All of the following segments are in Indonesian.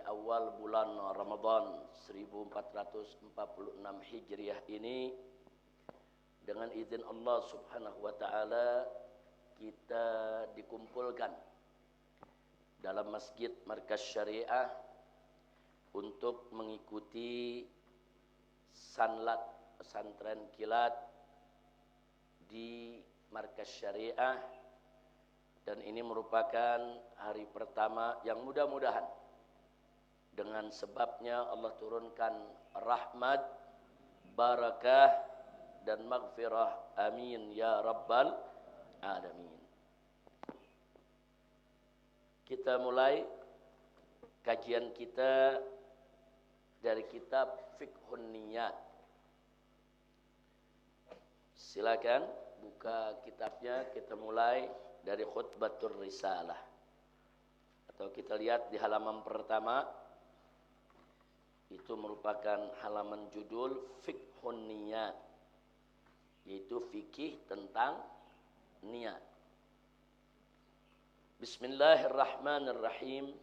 awal bulan Ramadan 1446 Hijriah ini, dengan izin Allah Subhanahu wa taala kita dikumpulkan dalam Masjid Markas Syariah untuk mengikuti sanlat pesantren kilat di Markas Syariah, dan ini merupakan hari pertama yang mudah-mudahan dengan sebabnya Allah turunkan rahmat, barakah dan maghfirah. Amin ya rabbal alamin. Kita mulai kajian kita dari kitab Fiqhun Niyat. Silakan buka kitabnya, kita mulai dari Khutbatur Risalah. Atau kita lihat di halaman pertama, itu merupakan halaman judul Fiqhun Niyat, yaitu fikih tentang niat. Bismillahirrahmanirrahim.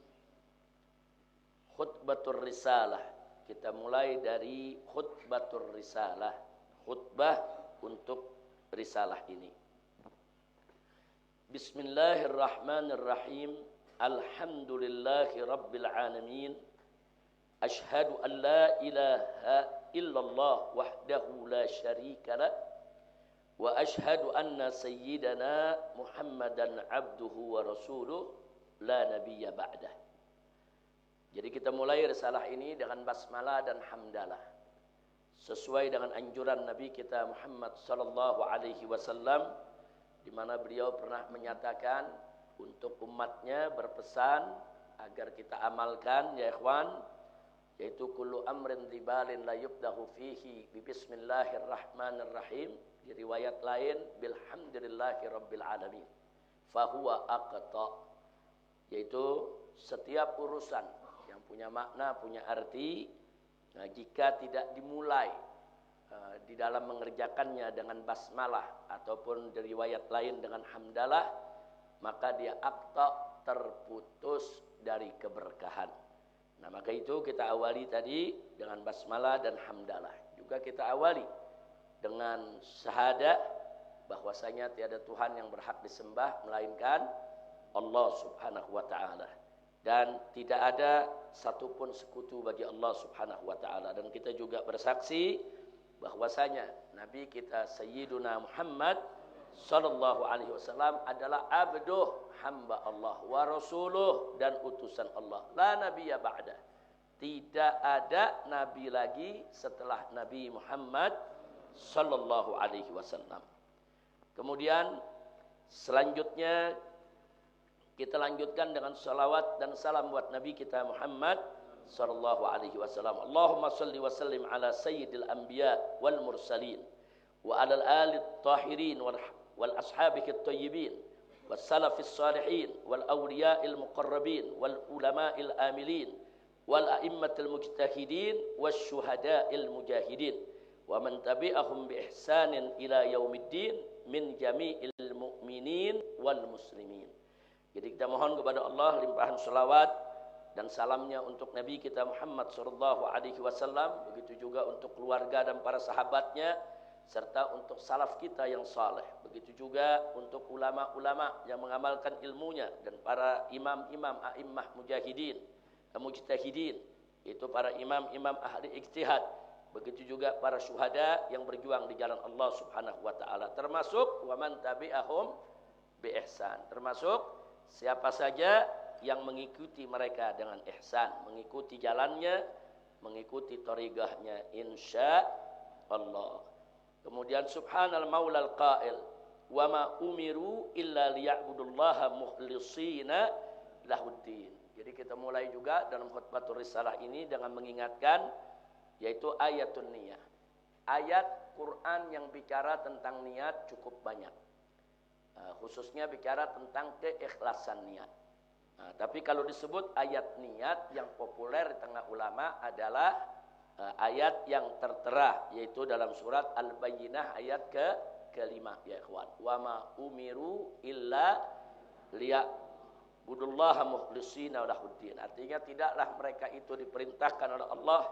Khutbatur Risalah. Kita mulai dari Khutbatur Risalah, khutbah untuk risalah ini. Bismillahirrahmanirrahim. Alhamdulillahi rabbil alamin. Ashhadu an la ilaha illallah wahdahu la syarika lah. Wa ashhadu anna sayyidana Muhammadan abduhu wa rasuluh la nabiyya ba'dah. Jadi kita mulai risalah ini dengan basmalah dan hamdalah, sesuai dengan anjuran Nabi kita Muhammad sallallahu alaihi wasallam, di mana beliau pernah menyatakan untuk umatnya, berpesan agar kita amalkan ya ikhwan, yaitu kullu amrin dibalin la yubdahu fihi bi bismillahirrahmanirrahim. Di riwayat lain bilhamdulillahi rabbil alamin fahuwa aqta, yaitu setiap urusan yang punya makna, punya arti, nah, jika tidak dimulai di dalam mengerjakannya dengan basmalah ataupun di riwayat lain dengan hamdalah, maka dia aqta, terputus dari keberkahan. Nah, maka itu kita awali tadi dengan basmalah dan hamdalah. Juga kita awali dengan syahadat bahwasanya tiada Tuhan yang berhak disembah melainkan Allah Subhanahu wa taala, dan tidak ada satupun sekutu bagi Allah Subhanahu wa taala. Dan kita juga bersaksi bahwasanya Nabi kita Sayyiduna Muhammad sallallahu alaihi wasallam adalah abduh, hamba Allah, wa rasuluh, dan utusan Allah. La nabiyya ba'da. Tidak ada nabi lagi setelah Nabi Muhammad sallallahu alaihi wasallam. Kemudian selanjutnya kita lanjutkan dengan salawat dan salam buat Nabi kita Muhammad sallallahu alaihi wasallam. Allahumma salli wa sallim ala sayyidil anbiya wal mursalin wa ala al tahirin wal ashabihi at-tayyibin was salafis salihin wal awliya'il muqarrabin wal ulama'il amilin wal a'immatil mujtahidin was syuhada'il mujahidin wa man tabi'ahum bi ihsanin ila yaumiddin min jami'il mu'minin wal muslimin. Jadi kita mohon kepada Allah limpahan selawat dan salamnya untuk Nabi kita Muhammad sallallahu alaihi wasallam, begitu juga untuk keluarga dan para sahabatnya, serta untuk salaf kita yang saleh. Begitu juga untuk ulama-ulama yang mengamalkan ilmunya, dan para imam-imam a'immah mujahidin, mujtahidin, itu para imam-imam ahli ijtihad. Begitu juga para syuhada yang berjuang di jalan Allah Subhanahu wa taala, termasuk wa man tabi'ahum bi ihsan, termasuk siapa saja yang mengikuti mereka dengan ihsan, mengikuti jalannya, mengikuti thariqahnya insya Allah. Kemudian subhanal maulal qail wa ma umiru illa liya'budullaha mukhlishina lahuddin. Jadi kita mulai juga dalam khutbatur risalah ini dengan mengingatkan, yaitu ayatun niyah. Ayat Quran yang bicara tentang niat cukup banyak, khususnya bicara tentang keikhlasan niat. Tapi kalau disebut ayat niat, yang populer di tengah ulama adalah ayat yang tertera, yaitu dalam surat Al-Bayyinah ayat ke-5 ya ikhwan. Wa ma umiru illa Budullaha mukhlishina lahuddin. Artinya tidaklah mereka itu diperintahkan oleh Allah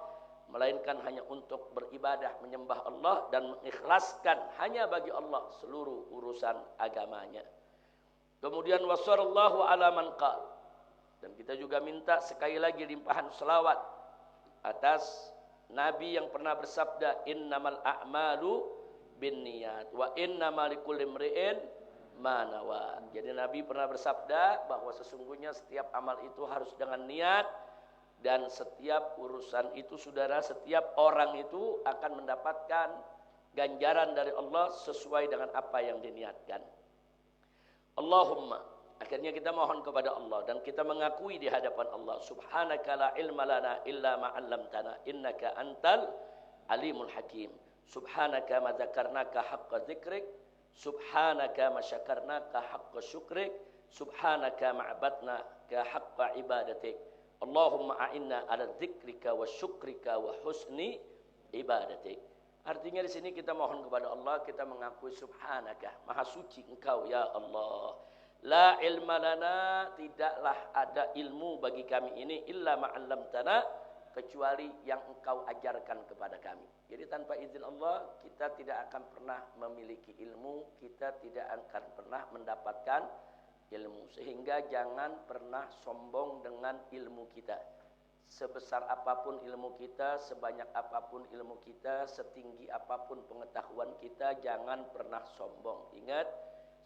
melainkan hanya untuk beribadah menyembah Allah dan mengikhlaskan hanya bagi Allah seluruh urusan agamanya. Kemudian wassallallahu ala man qala. Dan kita juga minta sekali lagi limpahan selawat atas Nabi yang pernah bersabda innamal a'malu binniyat wa innamal likulli imri'in ma nawa. Jadi Nabi pernah bersabda bahwa sesungguhnya setiap amal itu harus dengan niat, dan setiap urusan itu saudara, setiap orang itu akan mendapatkan ganjaran dari Allah sesuai dengan apa yang diniatkan. Allahumma, akhirnya kita mohon kepada Allah dan kita mengakui di hadapan Allah, subhanaka la ilma lana illa ma 'allamtana innaka antal alimul hakim. Subhanaka ma dzakarnaka haqqa dzikrik, subhanaka ma syakarnaka haqqa syukrik, subhanaka ma abadnaka haqqa ibadatik. Allahumma a'inna ala dzikrika wa syukrika wa husni ibadatik. Artinya di sini kita mohon kepada Allah, kita mengakui subhanaka, maha suci engkau ya Allah. La ilma lana, tidaklah ada ilmu bagi kami ini illa ma 'allamtana, kecuali yang engkau ajarkan kepada kami. Jadi tanpa izin Allah kita tidak akan pernah memiliki ilmu, kita tidak akan pernah mendapatkan ilmu. Sehingga jangan pernah sombong dengan ilmu kita. Sebesar apapun ilmu kita, sebanyak apapun ilmu kita, setinggi apapun pengetahuan kita, jangan pernah sombong. Ingat,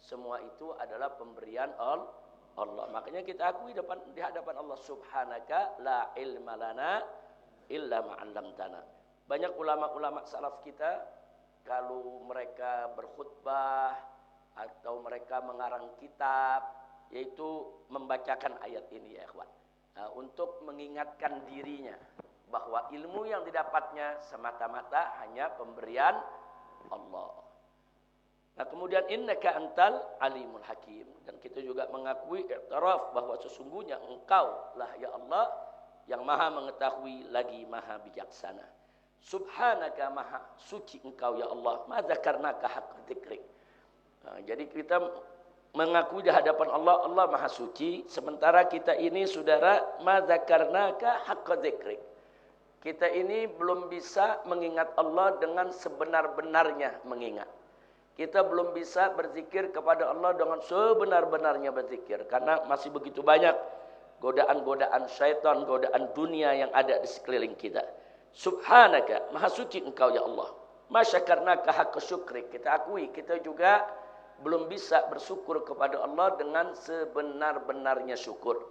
semua itu adalah pemberian Allah. Makanya kita akui di hadapan Allah, subhanaka la ilma lana illa ma 'allamtana. Banyak ulama-ulama salaf kita kalau mereka berkhutbah atau mereka mengarang kitab, yaitu membacakan ayat ini ya ikhwan, untuk mengingatkan dirinya bahwa ilmu yang didapatnya semata-mata hanya pemberian Allah. Nah kemudian innaka antal alimul hakim, dan kita juga mengakui i'tiraf bahwa sesungguhnya engkau lah ya Allah yang maha mengetahui lagi maha bijaksana. Subhanaka, maha suci engkau ya Allah, ma dzakarnaka haqqa dzikrik. Nah, jadi kita mengakui di hadapan Allah, Allah maha suci, sementara kita ini saudara ma dzakarnaka haqqa dzikrik. Kita ini belum bisa mengingat Allah dengan sebenar-benarnya mengingat. Kita belum bisa berzikir kepada Allah dengan sebenar-benarnya berzikir, karena masih begitu banyak godaan-godaan syaitan, godaan dunia yang ada di sekeliling kita. Subhanaka, maha suci engkau ya Allah. Ma syakarnaka haqqa syukrik. Kita akui kita juga belum bisa bersyukur kepada Allah dengan sebenar-benarnya syukur.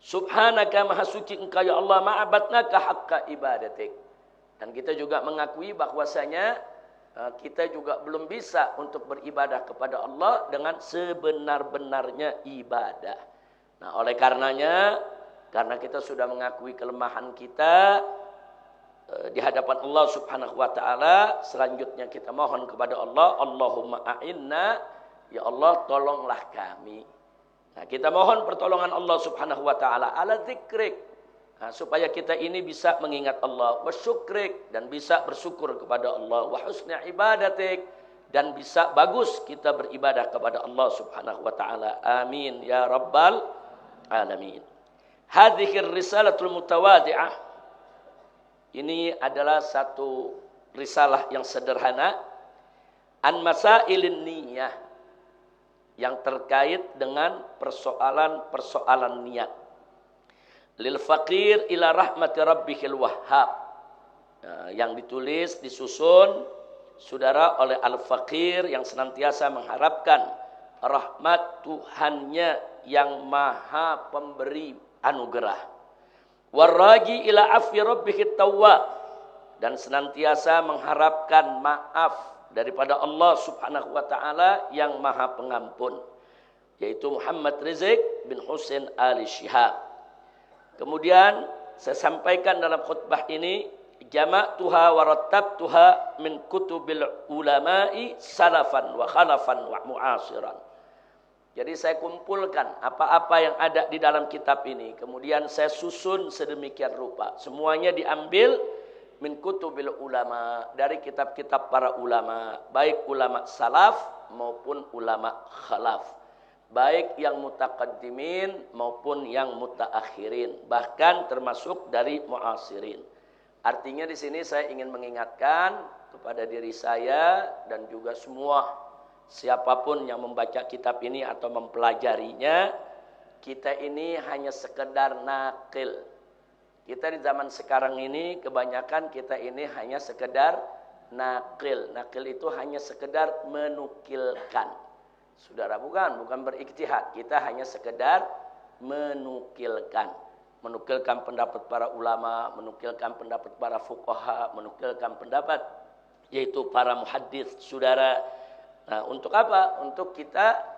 Subhanaka, maha suci engkau ya Allah, ma abadnaka haqqa ibadatik. Dan kita juga mengakui bahwasanya kita juga belum bisa untuk beribadah kepada Allah dengan sebenar-benarnya ibadah. Nah, oleh karenanya, karena kita sudah mengakui kelemahan kita di hadapan Allah Subhanahu wa taala, selanjutnya kita mohon kepada Allah, Allahumma a'inna, ya Allah tolonglah kami. Nah, kita mohon pertolongan Allah Subhanahu wa taala ala dzikrik, supaya kita ini bisa mengingat Allah, wa syukrik, dan bisa bersyukur kepada Allah, wa husni ibadatik, dan bisa bagus kita beribadah kepada Allah Subhanahu wa taala. Amin ya rabbal alamin. Hadhihi risalatul mutawadi'ah. Ini adalah satu risalah yang sederhana, an masailin niyah, yang terkait dengan persoalan-persoalan niat. Lil faqir ila rahmati rabbihil wahhab. Yang ditulis, disusun saudara oleh al-faqir yang senantiasa mengharapkan rahmat Tuhannya yang maha pemberi anugerah. Warraji ila afi rabbihit tawwab, dan senantiasa mengharapkan maaf daripada Allah Subhanahu wa taala yang maha pengampun, yaitu Muhammad Rizik bin Husain Ali Shihab. Kemudian saya sampaikan dalam khutbah ini, jama'tuha wa rattabtuha min kutubil ulama'i salafan wa khalafan wa mu'asiran. Jadi saya kumpulkan apa-apa yang ada di dalam kitab ini, kemudian saya susun sedemikian rupa. Semuanya diambil min kutubil ulama, dari kitab-kitab para ulama, baik ulama salaf maupun ulama khalaf. baik yang mutaqaddimin maupun yang mutaakhirin, bahkan termasuk dari muasirin. Artinya di sini saya ingin mengingatkan kepada diri saya dan juga semua siapapun yang membaca kitab ini atau mempelajarinya, kita ini hanya sekedar nakil. Kita di zaman sekarang ini kebanyakan kita ini hanya sekedar nakil. Nakil itu hanya sekedar menukilkan. Saudara, bukan berikhtihad. Kita hanya sekedar menukilkan. Menukilkan pendapat para ulama, menukilkan pendapat para fuqaha, menukilkan pendapat yaitu para muhaddits, saudara. Nah, untuk apa? Untuk kita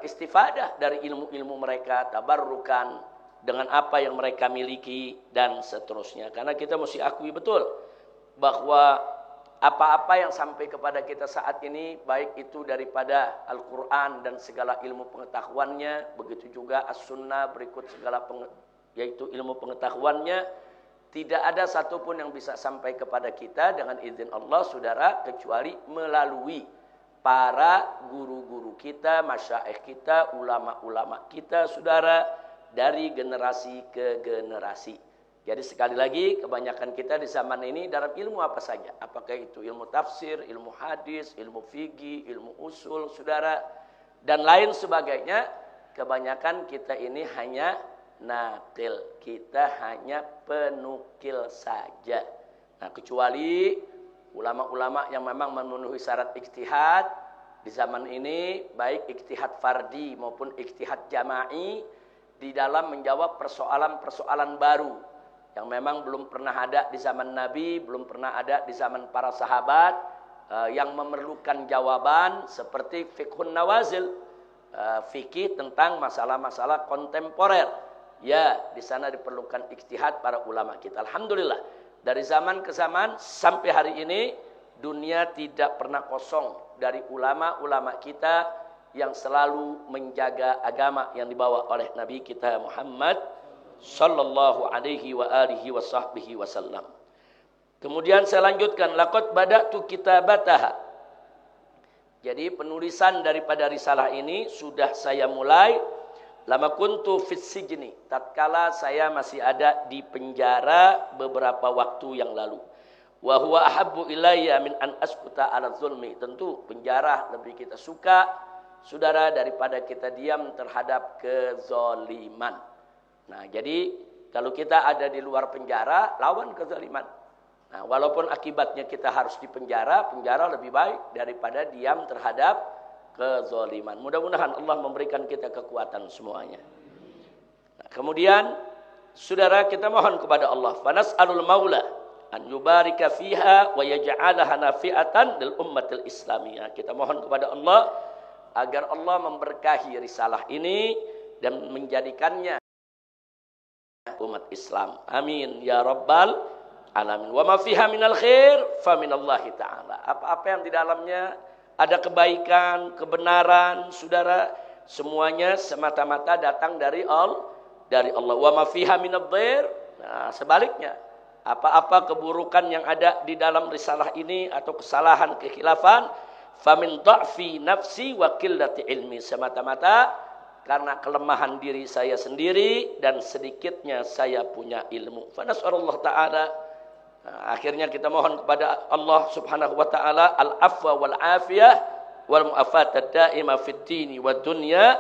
istifadah dari ilmu-ilmu mereka, tabarrukan dengan apa yang mereka miliki dan seterusnya. Karena kita mesti akui betul bahwa apa-apa yang sampai kepada kita saat ini, baik itu daripada Al-Quran dan segala ilmu pengetahuannya, begitu juga As-Sunnah berikut segala yaitu ilmu pengetahuannya, tidak ada satupun yang bisa sampai kepada kita dengan izin Allah, saudara, kecuali melalui para guru-guru kita, masyaikh kita, ulama-ulama kita, saudara, dari generasi ke generasi. Jadi sekali lagi, kebanyakan kita di zaman ini dalam ilmu apa saja. Apakah itu ilmu tafsir, ilmu hadis, ilmu fikih, ilmu usul, saudara, dan lain sebagainya. Kebanyakan kita ini hanya nakil, kita hanya penukil saja. Nah, kecuali ulama-ulama yang memang memenuhi syarat ijtihad di zaman ini, baik ijtihad fardi maupun ijtihad jama'i, di dalam menjawab persoalan-persoalan baru yang memang belum pernah ada di zaman Nabi, belum pernah ada di zaman para sahabat, yang memerlukan jawaban seperti fiqhun nawazil, fikih tentang masalah-masalah kontemporer. Ya, di sana diperlukan ijtihad para ulama kita. Alhamdulillah, dari zaman ke zaman sampai hari ini dunia tidak pernah kosong dari ulama-ulama kita yang selalu menjaga agama yang dibawa oleh Nabi kita Muhammad sallallahu alaihi wa alihi wa sahbihi wasallam. Kemudian saya lanjutkan, laqad bada'tu kitabataha. Jadi penulisan daripada risalah ini sudah saya mulai lama kuntu fis sijni, tatkala saya masih ada di penjara beberapa waktu yang lalu. Wa huwa ahabbu ilayya min an askuta ala zulmi. Tentu penjara lebih kita suka, saudara, daripada kita diam terhadap kezaliman. Nah, jadi kalau kita ada di luar penjara, lawan kezaliman. Nah, walaupun akibatnya kita harus di penjara, penjara lebih baik daripada diam terhadap kezaliman. Mudah-mudahan Allah memberikan kita kekuatan semuanya. Nah, kemudian saudara, kita mohon kepada Allah, fanas'alul maula an yubarika fiha wa yaj'alaha nafi'atan lil ummatil islamiyah. Kita mohon kepada Allah agar Allah memberkahi risalah ini dan menjadikannya umat Islam. Amin ya rabbal alamin. Wa ma fiha minal khair fa minallahi ta'ala. Apa-apa yang di dalamnya ada kebaikan, kebenaran, saudara, semuanya semata-mata datang dari Allah. Wa ma fiha minadh dhair. Nah, sebaliknya, apa-apa keburukan yang ada di dalam risalah ini atau kesalahan, kekhilafan, famin dha'fi nafsi wa qillati ilmi, semata-mata karena kelemahan diri saya sendiri dan sedikitnya saya punya ilmu. Fa nas'alullah ta'ala. Nah, akhirnya kita mohon kepada Allah subhanahu wa ta'ala al-afwa wal-afiyah wal-mu'afatad da'ima fid dini wad dunya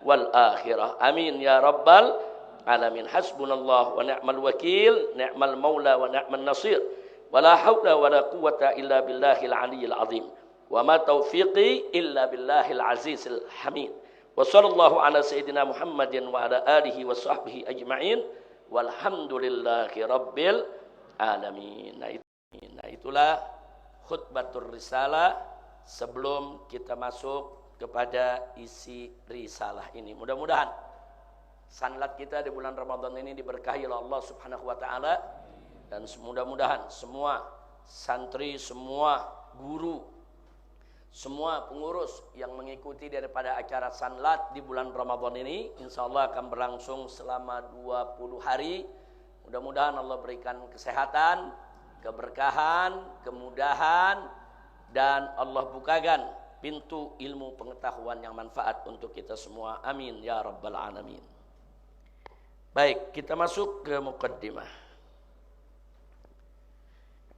wal akhirah. Amin ya rabbal alamin. Hasbunallah wa ni'mal wakil, ni'mal maula wa ni'man nasir. Wa la hawla wa la quwwata illa billahil aliyyil azim. Wa ma taufiqi illa billahil azizil hamid. Wa sallallahu ala sayyidina Muhammadin wa ala alihi wa sahbihi ajma'in. Walhamdulillahi rabbil alamin. Nah, itulah khutbatur risalah sebelum kita masuk kepada isi risalah ini. Mudah-mudahan sanlat kita di bulan Ramadan ini diberkahi oleh Allah subhanahu wa ta'ala. Dan mudah-mudahan semua santri, semua guru, semua pengurus yang mengikuti daripada acara sanlat di bulan Ramadan ini, insyaallah akan berlangsung selama 20 hari. Mudah-mudahan Allah berikan kesehatan, keberkahan, kemudahan, dan Allah bukakan pintu ilmu pengetahuan yang manfaat untuk kita semua. Amin ya rabbal alamin. Baik, kita masuk ke muqaddimah.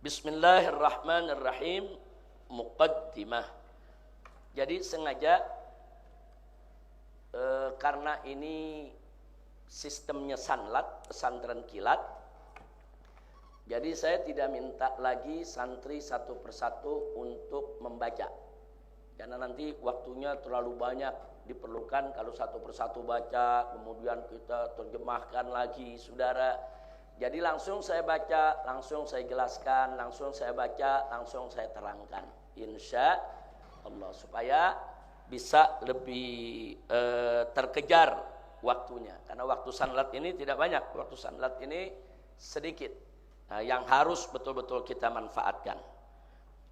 Bismillahirrahmanirrahim. Muqaddimah. Jadi sengaja karena ini sistemnya sanlat, pesantren kilat, jadi saya tidak minta lagi santri satu persatu untuk membaca, karena nanti waktunya terlalu banyak diperlukan kalau satu persatu baca, kemudian kita terjemahkan lagi, saudara. Jadi langsung saya baca, langsung saya jelaskan, langsung saya baca, langsung saya terangkan, insya Allah, supaya bisa lebih terkejar waktunya. Karena waktu sanlat ini tidak banyak, waktu sanlat ini sedikit. Nah, yang harus betul-betul kita manfaatkan.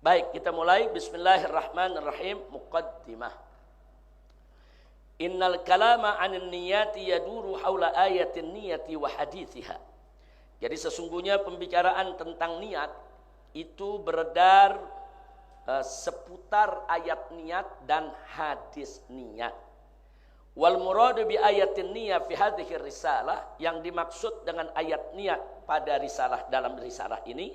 Baik, kita mulai. Bismillahirrahmanirrahim. Muqaddimah. Innal kalama 'anil niyati yaduru haula ayatin niyati wa hadithiha. Jadi sesungguhnya pembicaraan tentang niat itu beredar seputar ayat niat dan hadis niat. Wal muradu bi ayatin niyah fi hadhihi risalah, yang dimaksud dengan ayat niat pada risalah, dalam risalah ini,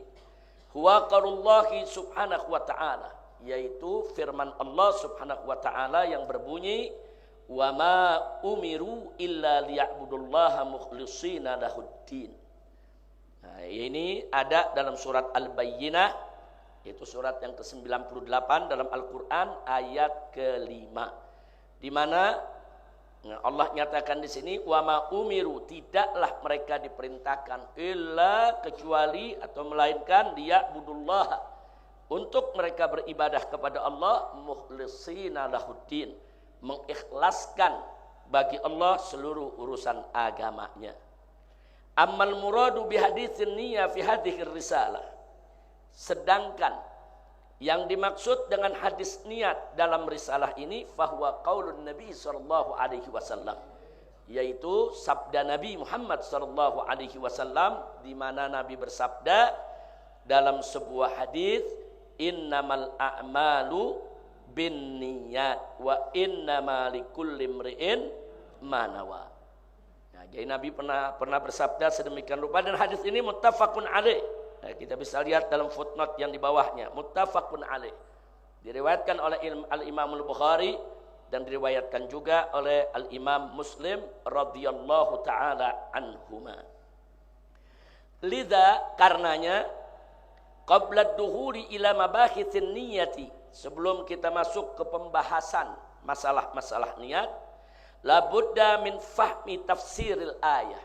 huwa qaulullahi subhanahu wa ta'ala, yaitu firman Allah subhanahu wa ta'ala yang berbunyi, wa ma umiru illa liya'budullaha mukhlishina lahuddin. Nah, ini ada dalam surat Al-Bayyinah, yaitu surat yang ke-98 dalam Al-Quran ayat ke-5, di mana Allah nyatakan di sini, wa ma umiru, tidaklah mereka diperintahkan illa, kecuali atau melainkan, liya'budullah, untuk mereka beribadah kepada Allah, mukhlishina lahuddin, mengikhlaskan bagi Allah seluruh urusan agamanya. Ammal muradu bihaditsin niyah fi hadhihi risalah, sedangkan yang dimaksud dengan hadis niat dalam risalah ini, fahuwa qaulun Nabi sallallahu alaihi wasallam, yaitu sabda Nabi Muhammad sallallahu alaihi wasallam, di mana Nabi bersabda dalam sebuah hadis, innamal a'malu binniyat wa innama likulli imri'in ma nawa. Nah, jadi Nabi pernah bersabda sedemikian rupa, dan hadis ini muttafaqun alaih. Nah, kita bisa lihat dalam footnote yang di bawahnya, muttafaqun alaih, diriwayatkan oleh Al-Imam Al-Bukhari dan diriwayatkan juga oleh Al-Imam Muslim radhiyallahu taala anhuma. Lidza, karenanya, qabla duhuri ila mabahitsin niyati, sebelum kita masuk ke pembahasan masalah-masalah niat, la budda min fahmi tafsiril ayah,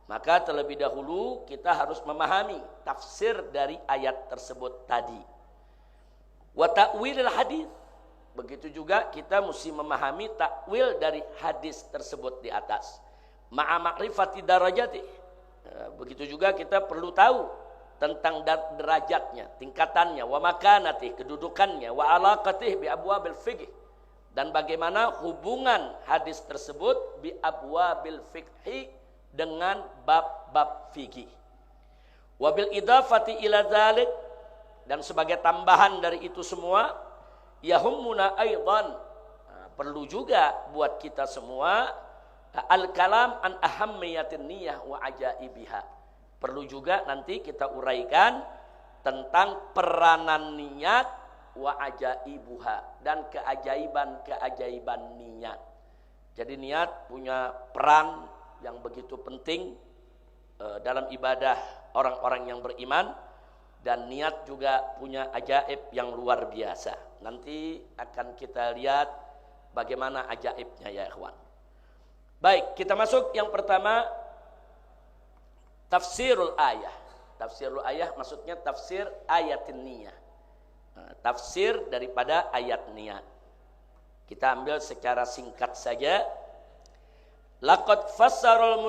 maka terlebih dahulu kita harus memahami tafsir dari ayat tersebut tadi. Wa ta'wilil hadis, begitu juga kita mesti memahami takwil dari hadis tersebut di atas. Ma'a ma'rifati darajati, begitu juga kita perlu tahu tentang derajatnya, tingkatannya, wa makanatih, kedudukannya, wa alaqatih bi abwabil fiqh, dan bagaimana hubungan hadis tersebut bi abwabil fiqhi, dengan bab-bab fikih. Wabil idafati ila dzalik, dan sebagai tambahan dari itu semua, yahummuna aidan, perlu juga buat kita semua, al-kalam an ahammiyatin niyah wa ajaibiha. Perlu juga nanti kita uraikan tentang peranan niat wa ajaibuha, dan keajaiban-keajaiban niat. Jadi niat punya peran yang begitu penting dalam ibadah orang-orang yang beriman, dan niat juga punya ajaib yang luar biasa. Nanti akan kita lihat bagaimana ajaibnya ya ikhwan. Baik, kita masuk yang pertama, tafsirul ayah. Tafsirul ayah maksudnya tafsir ayatin niyah, tafsir daripada ayat niat. Kita ambil secara singkat saja. Laqad fassarul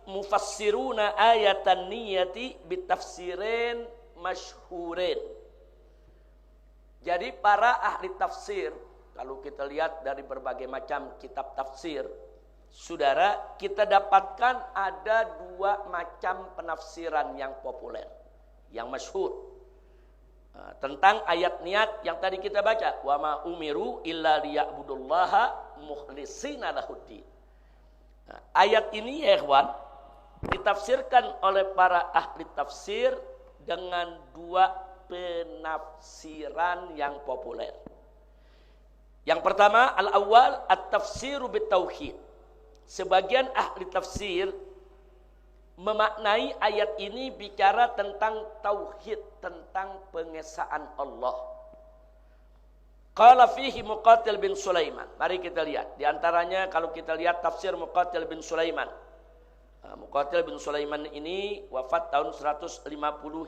mufassiruna ayatan niyati bitafsirin masyhurin. Jadi para ahli tafsir, kalau kita lihat dari berbagai macam kitab tafsir, saudara, kita dapatkan ada dua macam penafsiran yang populer, yang masyhur. Tentang ayat niat yang tadi kita baca, wa ma umiru illa liya'budullaha mukhlishina lahuddin. Ayat ini ya ikhwan ditafsirkan oleh para ahli tafsir dengan dua penafsiran yang populer. Yang pertama, al-awwal at-tafsiru bit-tauhid. Sebagian ahli tafsir memaknai ayat ini bicara tentang tauhid, tentang pengesaan Allah. Qala fihi Muqatil bin Sulaiman. Mari kita lihat. Di antaranya kalau kita lihat tafsir Muqatil bin Sulaiman. Muqatil bin Sulaiman ini wafat tahun 150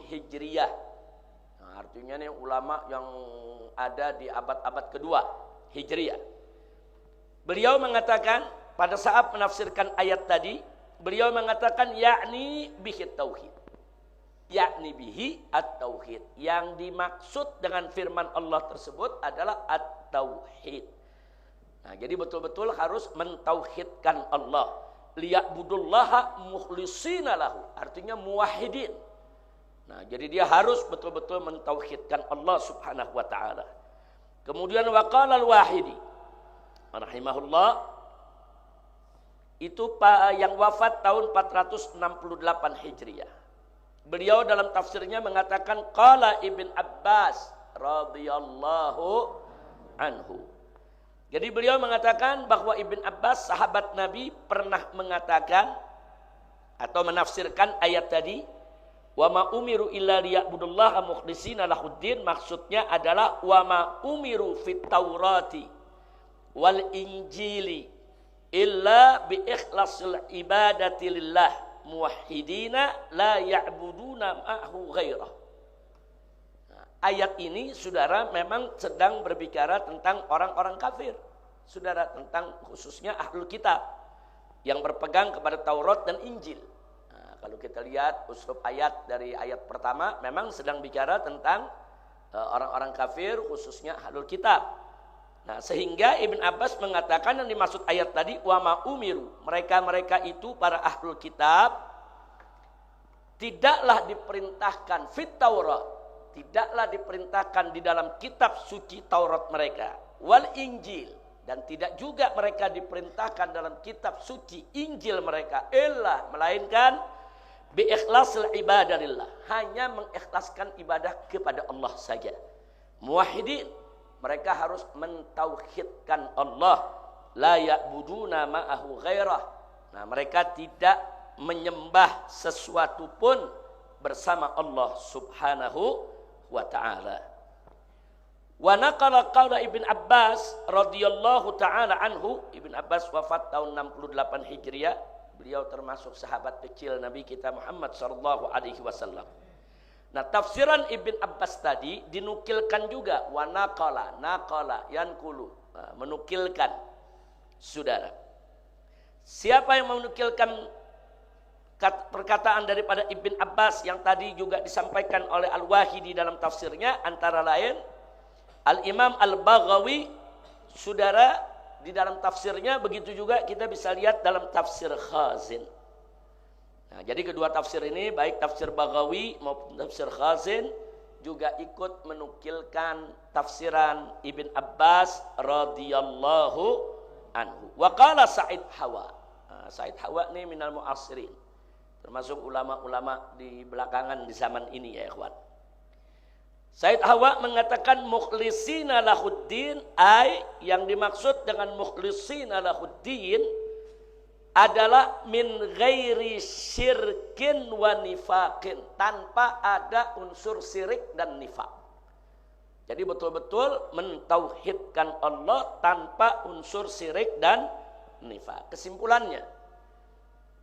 Hijriyah. Artinya ini ulama yang ada di abad-abad kedua Hijriyah. Beliau mengatakan pada saat menafsirkan ayat tadi, beliau mengatakan yakni bihi tauhid. Yakni bihi at-tauhid. Yang dimaksud dengan firman Allah tersebut adalah at-tauhid. Nah, jadi betul-betul harus mentauhidkan Allah. Liya'budullaha mukhlishina lahu. Artinya muwahhidin. Nah, jadi dia harus betul-betul mentauhidkan Allah Subhanahu wa taala. Kemudian waqala al-Wahidi rahimahullah, itu yang wafat tahun 468 Hijriah. Beliau dalam tafsirnya mengatakan qala Ibn Abbas radhiyallahu anhu. Jadi beliau mengatakan bahwa Ibn Abbas sahabat Nabi pernah mengatakan atau menafsirkan ayat tadi, wa ma umiru illa liya'budullaha mukhlishina lahuddin, maksudnya adalah wa ma umiru fit taurati wal injili illa bi ikhlasil ibadati lillah muwahhidina la ya'buduna ma'hu ghairah. Ayat ini saudara memang sedang berbicara tentang orang-orang kafir. Saudara, tentang khususnya ahlul kitab yang berpegang kepada Taurat dan Injil. Nah, kalau kita lihat uslub ayat dari ayat pertama memang sedang bicara tentang orang-orang kafir khususnya ahlul kitab. Nah, sehingga Ibn Abbas mengatakan yang dimaksud ayat tadi wa ma umiru, mereka-mereka itu para ahlul kitab tidaklah diperintahkan fit Taurat, tidaklah diperintahkan di dalam kitab suci Taurat mereka, wal Injil, dan tidak juga mereka diperintahkan dalam kitab suci Injil mereka, illa melainkan bi ikhlasil ibadah lillah, hanya mengikhlaskan ibadah kepada Allah saja. Muwahhidin, mereka harus mentauhidkan Allah, la ya'buduna ma'ahu ghairah. Nah, mereka tidak menyembah sesuatu pun bersama Allah Subhanahu wa ta'ala. Wa naqala qawla Ibn Abbas radhiyallahu ta'ala anhu. Ibn Abbas wafat tahun 68 Hijriah. Beliau termasuk sahabat kecil Nabi kita Muhammad sallallahu alaihi wasallam. Nah, tafsiran Ibn Abbas tadi dinukilkan juga wa naqala yanqulu, menukilkan. Saudara, siapa yang menukilkan perkataan daripada Ibn Abbas yang tadi juga disampaikan oleh Al-Wahidi dalam tafsirnya, antara lain Al-Imam Al-Baghawi. Saudara, di dalam tafsirnya begitu juga kita bisa lihat dalam tafsir Khazin. Nah, jadi kedua tafsir ini, baik tafsir Baghawi maupun tafsir Khazin, juga ikut menukilkan tafsiran Ibn Abbas radhiyallahu anhu. Wa qala Sa'id Hawa. Sa'id Hawa ini minal mu'asirin, termasuk ulama-ulama di belakangan di zaman ini ya ikhwan. Sa'id Hawa mengatakan mukhlishina lahuddin, yang dimaksud dengan mukhlishina lahuddin adalah min ghairi syirkin wa nifaqin, tanpa ada unsur syirik dan nifak. Jadi betul-betul mentauhidkan Allah tanpa unsur syirik dan nifak. Kesimpulannya,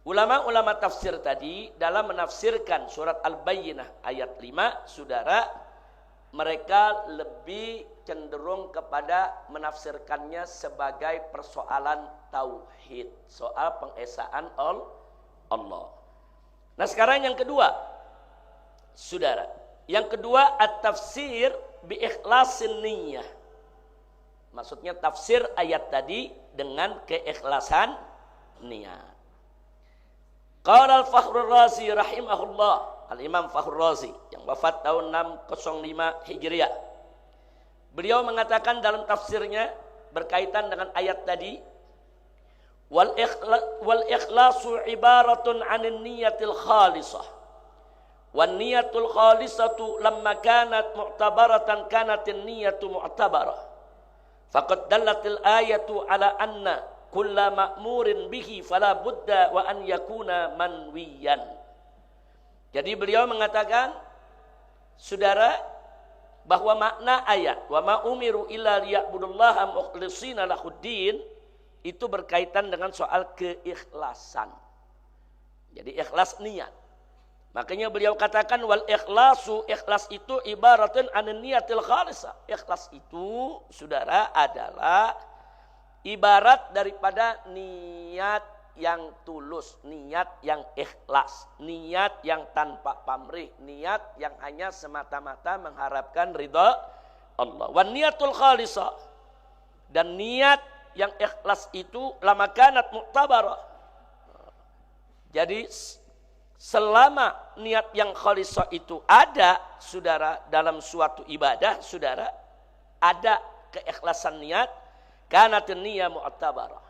ulama-ulama tafsir tadi dalam menafsirkan surat Al-Bayyinah ayat 5, saudara, mereka lebih cenderung kepada menafsirkannya sebagai persoalan tauhid, soal pengesaan Allah. Nah, sekarang yang kedua, saudara, yang kedua at-tafsir bi ikhlasin niyyah. Maksudnya tafsir ayat tadi dengan keikhlasan niat. Qala al-Fakhrur Razi rahimahullah, Al-Imam Fakhrur Razi yang wafat tahun 605 Hijriah. Beliau mengatakan dalam tafsirnya berkaitan dengan ayat tadi, wal ikhlasu ibaratun 'anil niyatil khalisah. Wan niyatul khalisatu lamma kanat mu'tabaratan kanatin niyatu mu'tabarah. Faqad dallatil ayatu ala anna kulla ma'murin bihi fala budda wa an yakuna manwiyan. Jadi beliau mengatakan, saudara, bahwa makna ayat wa ma umiru illa liya'budullaha mukhlishina lahuddin itu berkaitan dengan soal keikhlasan. Jadi ikhlas niat. Makanya beliau katakan wal ikhlasu, ikhlas itu ibaratun anin niyatil khalisah. Ikhlas itu, saudara, adalah ibarat daripada niat yang tulus, niat yang ikhlas, niat yang tanpa pamrih, niat yang hanya semata-mata mengharapkan ridha Allah. Wan niyatul khalisah, dan niat yang ikhlas itu lama kanat mu'tabarah. Jadi selama niat yang khalisah itu ada, saudara, dalam suatu ibadah, saudara, ada keikhlasan niat, kanatun niyyah mu'tabarah.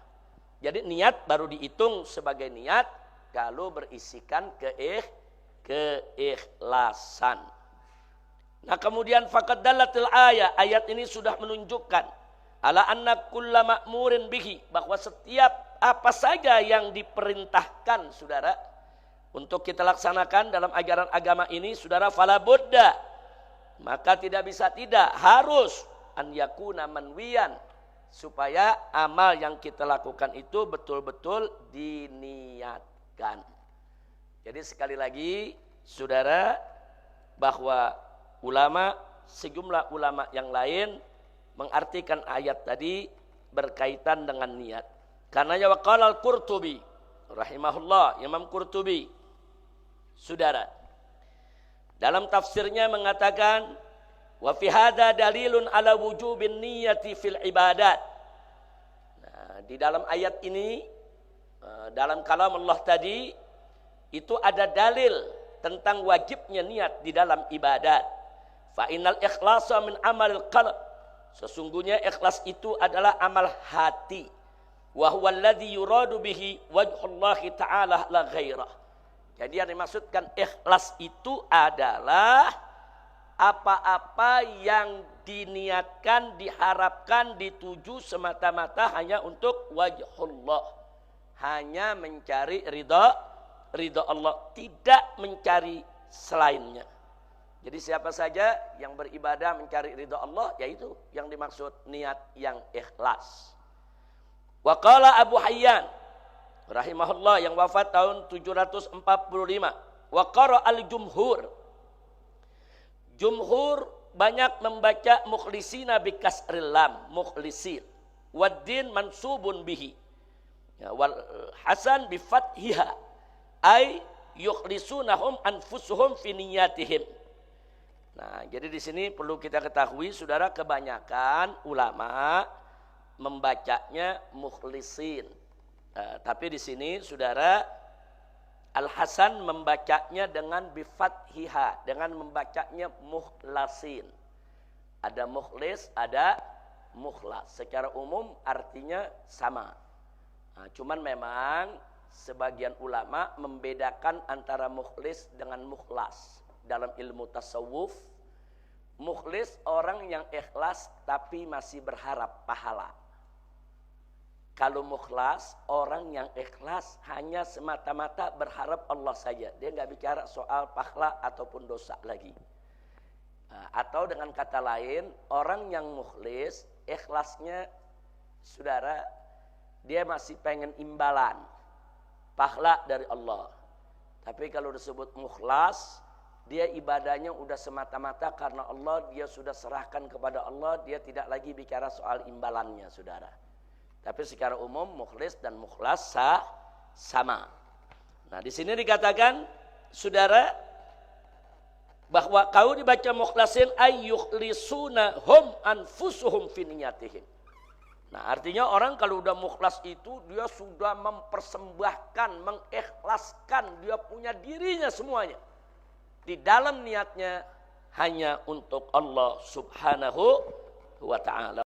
Jadi niat baru dihitung sebagai niat kalau berisikan keikhlasan. Nah kemudian faqad dallatil ayat ini sudah menunjukkan ala anna kulla ma'murin bihi, bahwa setiap apa saja yang diperintahkan, saudara, untuk kita laksanakan dalam ajaran agama ini, saudara, fala budda, maka tidak bisa tidak, harus an yakuna manwiyan, supaya amal yang kita lakukan itu betul-betul diniatkan. Jadi sekali lagi, saudara, bahwa sejumlah ulama yang lain mengartikan ayat tadi berkaitan dengan niat. Karena ya waqala al-Qurtubi rahimahullah, Imam Qurtubi, saudara, dalam tafsirnya mengatakan wa fi hadza dalilun ala wujubin niyyati fil ibadat. Nah, di dalam ayat ini, dalam kalam Allah tadi, itu ada dalil tentang wajibnya niat di dalam ibadat. Fa innal ikhlasa min amalil qalb. Sesungguhnya ikhlas itu adalah amal hati. Wa huwa alladhi yuradu bihi wajhullahi ta'ala la ghairah. Jadi yang dimaksudkan ikhlas itu adalah apa-apa yang diniatkan, diharapkan, dituju semata-mata hanya untuk wajhullah, hanya mencari ridha Allah, tidak mencari selainnya. Jadi siapa saja yang beribadah mencari ridha Allah, yaitu yang dimaksud niat yang ikhlas. Wa qala Abu Hayyan rahimahullah yang wafat tahun 745, wa qara al-jumhur, jumhur banyak membaca mukhlisina bi kasril lam, mukhlisin, waddin mansubun bihi, ya, wal hasan bi fathiha, ay yukhlisunahum anfusuhum fi niyatihim. Nah, jadi di sini perlu kita ketahui, saudara, kebanyakan ulama membacanya mukhlisin. Tapi di sini, saudara, Al-Hasan membacanya dengan bifathiha, dengan membacanya mukhlasin. Ada mukhlis, ada mukhlas. Secara umum artinya sama. Nah, cuman memang sebagian ulama membedakan antara mukhlis dengan mukhlas. Dalam ilmu tasawuf, mukhlis orang yang ikhlas tapi masih berharap pahala. Kalau mukhlas, orang yang ikhlas hanya semata-mata berharap Allah saja. Dia nggak bicara soal pahala ataupun dosa lagi. Atau dengan kata lain, orang yang mukhlis, ikhlasnya, saudara, dia masih pengen imbalan, pahala dari Allah. Tapi kalau disebut mukhlas, dia ibadahnya udah semata-mata karena Allah, dia sudah serahkan kepada Allah, dia tidak lagi bicara soal imbalannya, saudara. Tapi secara umum mukhlis dan mukhlas sama. Nah, di sini dikatakan, saudara, bahwa kau dibaca mukhlasin ayyukhlisuna hum anfusuhum fi niyatihim. Nah, artinya orang kalau udah mukhlas itu dia sudah mempersembahkan, mengikhlaskan, dia punya dirinya semuanya. di dalam niatnya hanya untuk Allah Subhanahu wa ta'ala.